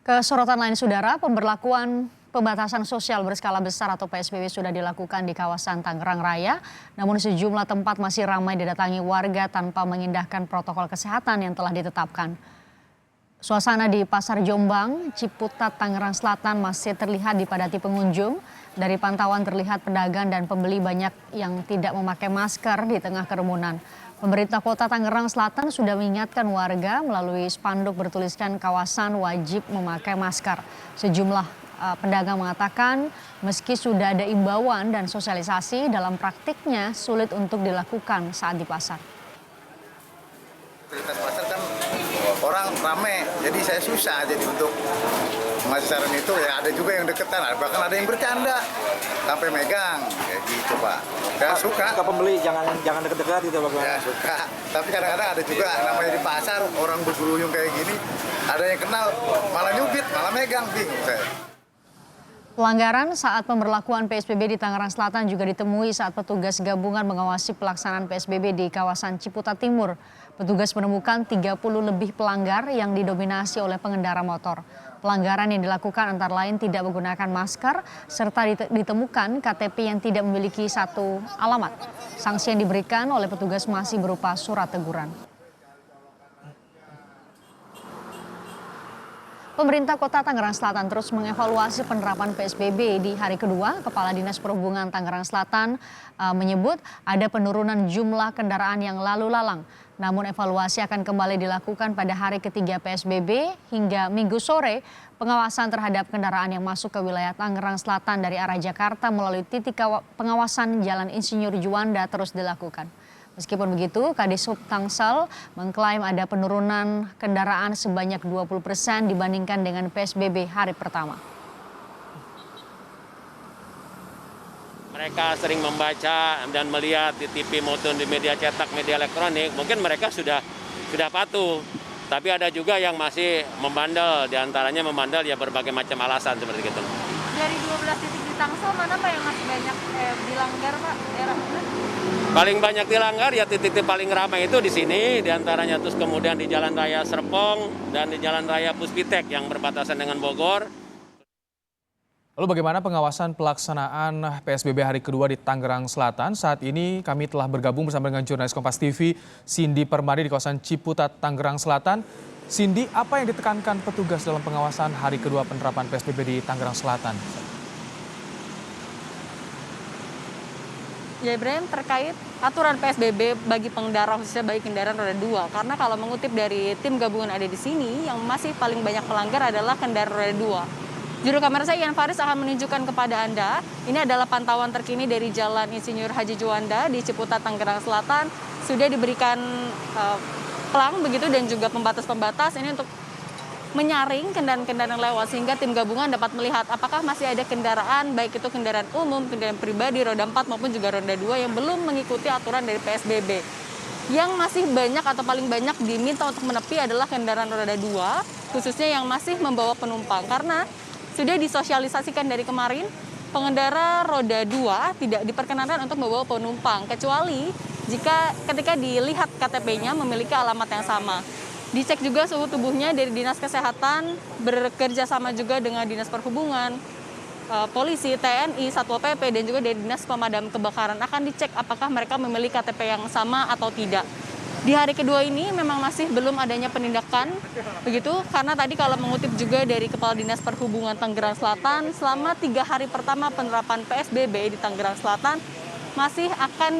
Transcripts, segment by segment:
Kesorotan lain saudara, pemberlakuan pembatasan sosial berskala besar atau PSBB sudah dilakukan di kawasan Tangerang Raya. Namun sejumlah tempat masih ramai didatangi warga tanpa mengindahkan protokol kesehatan yang telah ditetapkan. Suasana di Pasar Jombang, Ciputat, Tangerang Selatan masih terlihat dipadati pengunjung. Dari pantauan terlihat pedagang dan pembeli banyak yang tidak memakai masker di tengah kerumunan. Pemerintah Kota Tangerang Selatan sudah mengingatkan warga melalui spanduk bertuliskan kawasan wajib memakai masker. Sejumlah pedagang mengatakan meski sudah ada imbauan dan sosialisasi, dalam praktiknya sulit untuk dilakukan saat di pasar. Aktivitas pasar kan orang ramai, jadi saya susah jadi untuk ngasih saran itu. Ya ada juga yang deketan, bahkan ada yang bercanda sampai megang, kayak gitu Pak. Ya suka. Ke pembeli jangan deket-deket gitu Pak. Ya suka, tapi kadang-kadang ada juga namanya di pasar orang berkeruyung kayak gini, ada yang kenal malah nyubit, malah megang, bingung saya. Pelanggaran saat pemberlakuan PSBB di Tangerang Selatan juga ditemui saat petugas gabungan mengawasi pelaksanaan PSBB di kawasan Ciputat Timur. Petugas menemukan 30 lebih pelanggar yang didominasi oleh pengendara motor. Pelanggaran yang dilakukan antara lain tidak menggunakan masker serta ditemukan KTP yang tidak memiliki satu alamat. Sanksi yang diberikan oleh petugas masih berupa surat teguran. Pemerintah Kota Tangerang Selatan terus mengevaluasi penerapan PSBB di hari kedua. Kepala Dinas Perhubungan Tangerang Selatan menyebut ada penurunan jumlah kendaraan yang lalu lalang. Namun evaluasi akan kembali dilakukan pada hari ketiga PSBB hingga Minggu sore. Pengawasan terhadap kendaraan yang masuk ke wilayah Tangerang Selatan dari arah Jakarta melalui titik pengawasan Jalan Insinyur Juanda terus dilakukan. Meskipun begitu, Kadishub Tangsel mengklaim ada penurunan kendaraan sebanyak 20% dibandingkan dengan PSBB hari pertama. Mereka sering membaca dan melihat di TV maupun di media cetak, media elektronik, mungkin mereka sudah patuh. Tapi ada juga yang masih membandel, diantaranya membandel ya berbagai macam alasan seperti itu. Dari 12 titik di Tangsel, mana Pak yang masih banyak dilanggar Pak? Daerah mana? Paling banyak dilanggar ya titik-titik paling ramai itu di sini, diantaranya terus kemudian di Jalan Raya Serpong dan di Jalan Raya Puspitek yang berbatasan dengan Bogor. Lalu bagaimana pengawasan pelaksanaan PSBB hari kedua di Tangerang Selatan? Saat ini kami telah bergabung bersama dengan jurnalis Kompas TV, Cindy Permadi di kawasan Ciputat, Tangerang Selatan. Cindy, apa yang ditekankan petugas dalam pengawasan hari kedua penerapan PSBB di Tangerang Selatan? Ya Ibrahim, terkait aturan PSBB bagi pengendara khususnya bagi kendaraan roda 2. Karena kalau mengutip dari tim gabungan ada di sini, yang masih paling banyak melanggar adalah kendaraan roda 2. Juru kamera saya Ian Faris akan menunjukkan kepada Anda, ini adalah pantauan terkini dari Jalan Insinyur Haji Juanda di Ciputat, Tangerang Selatan. Sudah diberikan pelang begitu dan juga pembatas-pembatas ini untuk menyaring kendaraan-kendaraan yang lewat sehingga tim gabungan dapat melihat apakah masih ada kendaraan baik itu kendaraan umum, kendaraan pribadi, roda 4 maupun juga roda 2 yang belum mengikuti aturan dari PSBB. Yang masih banyak atau paling banyak diminta untuk menepi adalah kendaraan roda 2, khususnya yang masih membawa penumpang karena sudah disosialisasikan dari kemarin pengendara roda 2 tidak diperkenankan untuk membawa penumpang kecuali jika ketika dilihat KTP-nya memiliki alamat yang sama. Dicek juga suhu tubuhnya dari Dinas Kesehatan, bekerja sama juga dengan Dinas Perhubungan, Polisi, TNI, Satpol PP, dan juga dari Dinas Pemadam Kebakaran. Akan dicek apakah mereka memiliki KTP yang sama atau tidak. Di hari kedua ini memang masih belum adanya penindakan, begitu, karena tadi kalau mengutip juga dari Kepala Dinas Perhubungan Tangerang Selatan, selama 3 hari pertama penerapan PSBB di Tangerang Selatan, masih akan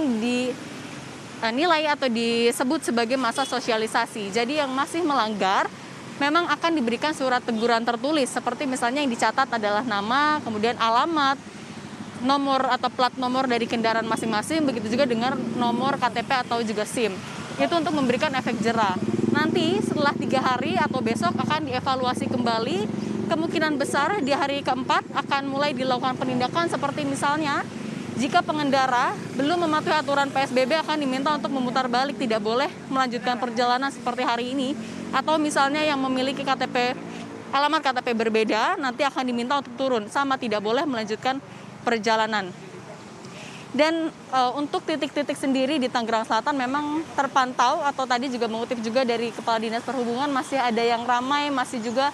nilai atau disebut sebagai masa sosialisasi. Jadi yang masih melanggar memang akan diberikan surat teguran tertulis seperti misalnya yang dicatat adalah nama, kemudian alamat, nomor atau plat nomor dari kendaraan masing-masing, begitu juga dengan nomor KTP atau juga SIM. Itu untuk memberikan efek jera. Nanti setelah 3 hari atau besok akan dievaluasi kembali. Kemungkinan besar di hari keempat akan mulai dilakukan penindakan seperti misalnya jika pengendara belum mematuhi aturan PSBB akan diminta untuk memutar balik, tidak boleh melanjutkan perjalanan seperti hari ini. Atau misalnya yang memiliki alamat KTP berbeda, nanti akan diminta untuk turun, sama tidak boleh melanjutkan perjalanan. Dan untuk titik-titik sendiri di Tangerang Selatan memang terpantau atau tadi juga mengutip juga dari Kepala Dinas Perhubungan masih ada yang ramai, masih juga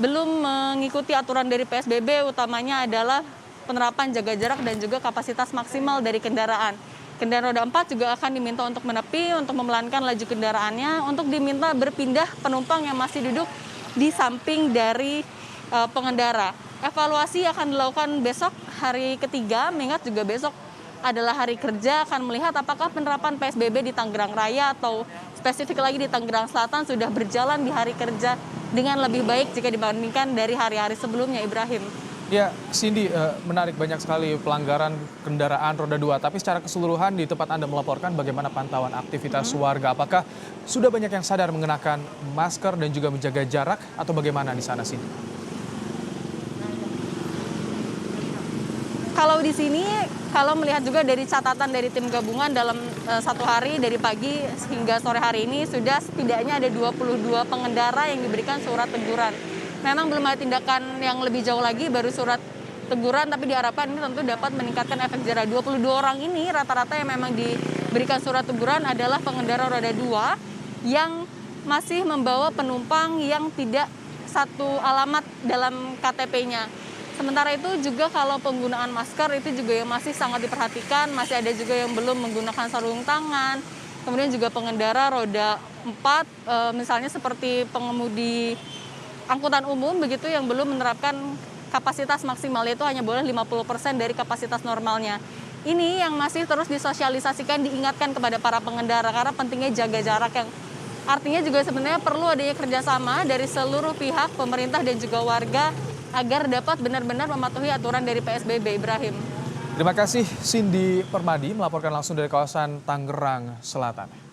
belum mengikuti aturan dari PSBB, utamanya adalah penerapan jaga jarak dan juga kapasitas maksimal dari kendaraan. Kendaraan roda 4 juga akan diminta untuk menepi, untuk memelankan laju kendaraannya, untuk diminta berpindah penumpang yang masih duduk di samping dari pengendara. Evaluasi akan dilakukan besok hari ketiga, mengingat juga besok adalah hari kerja, akan melihat apakah penerapan PSBB di Tangerang Raya atau spesifik lagi di Tangerang Selatan sudah berjalan di hari kerja dengan lebih baik jika dibandingkan dari hari-hari sebelumnya, Ibrahim. Ya, Cindy, menarik banyak sekali pelanggaran kendaraan roda 2. Tapi secara keseluruhan di tempat Anda melaporkan bagaimana pantauan aktivitas warga? Apakah sudah banyak yang sadar mengenakan masker dan juga menjaga jarak atau bagaimana di sana, Cindy? Kalau di sini, kalau melihat juga dari catatan dari tim gabungan dalam satu hari dari pagi hingga sore hari ini sudah setidaknya ada 22 pengendara yang diberikan surat teguran. Memang belum ada tindakan yang lebih jauh lagi, baru surat teguran, tapi diharapkan ini tentu dapat meningkatkan efek jerah. 22 orang ini rata-rata yang memang diberikan surat teguran adalah pengendara roda 2 yang masih membawa penumpang yang tidak satu alamat dalam KTP-nya. Sementara itu juga kalau penggunaan masker itu juga yang masih sangat diperhatikan, masih ada juga yang belum menggunakan sarung tangan, kemudian juga pengendara roda 4, misalnya seperti pengemudi angkutan umum begitu yang belum menerapkan kapasitas maksimal, itu hanya boleh 50% dari kapasitas normalnya. Ini yang masih terus disosialisasikan, diingatkan kepada para pengendara karena pentingnya jaga jarak, yang artinya juga sebenarnya perlu adanya kerjasama dari seluruh pihak, pemerintah dan juga warga agar dapat benar-benar mematuhi aturan dari PSBB, Ibrahim. Terima kasih Cindy Permadi melaporkan langsung dari kawasan Tangerang Selatan.